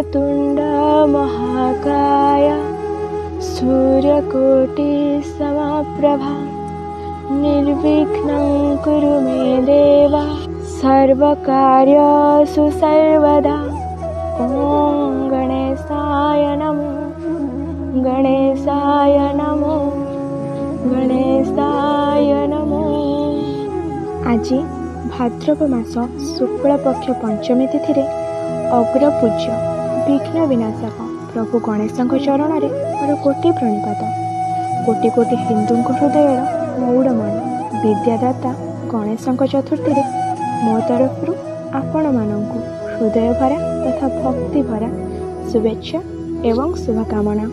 वक्रतुण्ड महाकाय सूर्यकोटिसमप्रभा निर्विघ्नं कुरु मे देव सर्वकार्येषु सर्वदा। ॐ गणेशाय नमो गणेशाय नमो गणेशाय नमो। आज भाद्रव मास शुक्ल पक्ष पंचमी तिथि अग्रपूज्य विघ्न विनाशक प्रभु गणेश चरण में मोर कोटि प्रणिपात। कोटि कोटि हिंदू हृदय मौड़मणि विद्यादाता गणेश चतुर्थी मो तरफ आपण मानू हृदय भरा तथा भक्ति भरा शुभेच्छा एवं शुभकामना।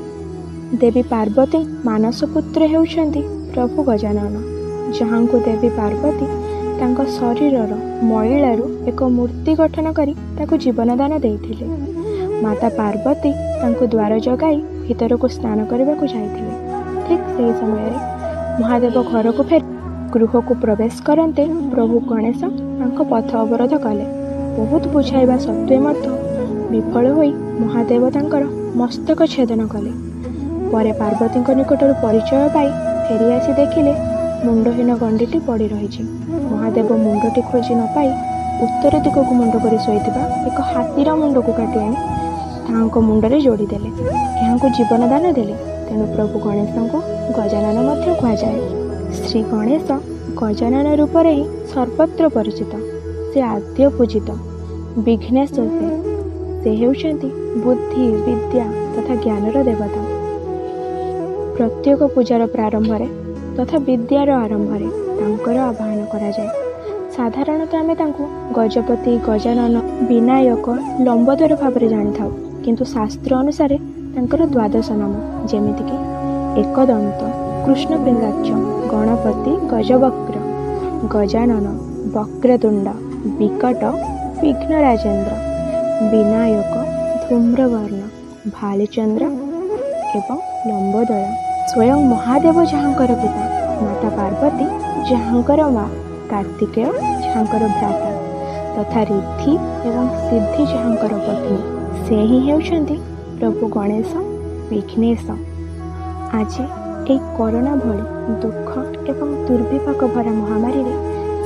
देवी पार्वती मानस पुत्र होउछंती प्रभु गजानन, जहाँ को देवी पार्वती तांको शरीरर मैलारू एक मूर्ति गठन करी ताको जीवनदान देइथिले। माता पार्वती तांको द्वार जगाई भीतर को स्नान करने को जाइथिले। ठीक से समय महादेव घर को फेर गृह को प्रवेश करते प्रभु गणेश तांको पथ अवरोध कले। बहुत बुझाइबा सत्वे मध्य विफल होई महादेव तांकर मस्तक छेदन कले। परे पार्वती निकटर परिचय पाई फेरी आसी देखिले मुंडहीन गंडीटी पड़ी रही। महादेव मुंडटी खोजी न पाई उत्तर दिग को मुंड कर शोता एक हाथीर मुंड को काटी आनी तांको मुंडरे जोड़ीदेले। यहाँ जीवनदान देले। तेणु प्रभु गणेश को गजानन मध्य कहुए। श्री गणेश गजानन रूप ही सर्वत्र परिचित। से आद्य पूजित विघ्नेश्वर से होउछंती बुद्धि विद्या तथा ज्ञानर देवता। प्रत्येक पूजार प्रारंभ तथा विद्यार आरंभ तांकर आवाहन करा जाए। साधारणतः आमे तांको गजपति गजानन विनायक लंबोदर भाव में जानी था, किंतु शास्त्र अनुसार तांकर द्वादश नाम जेमितिक एकदंत कृष्णपिंगाक्ष गणपति गजवक्र गजानन वक्रतुंड विकट विघ्नराजेन्द्र विनायक धूम्रवर्ण भालचंद्र एवं लंबोदर। स्वयं महादेव जहाँकर पिता, माता पार्वती जहाँकर माँ, कार्तिकेय जहाँकर भ्राता तथा रिद्धि एवं सिद्धि जहाँकर पत्नी से ही होउछंती प्रभु गणेश विघ्नेश। आज ए कोरोना भली दुख एवं दुर्विपाक भरा महामारी रे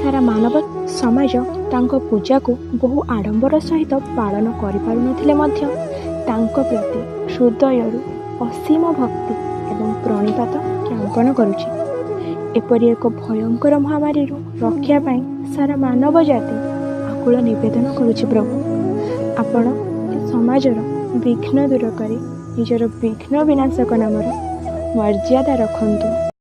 सारा मानव समाज तांको पूजा को बहु आडंबर सहित पालन करि पारुनथिले मध्य तांको प्रति हृदयरु असीम भक्ति एवं प्रणिपात ज्ञापन करुछि। एपरि एक भयंकर महामारी रक्षा पाई सारा मानव जाति आकुल निवेदन करुछि। प्रभु आपण समाजर विघ्न दूर करी निजर विघ्न विनाशक नामर मर्यादा रखंतु।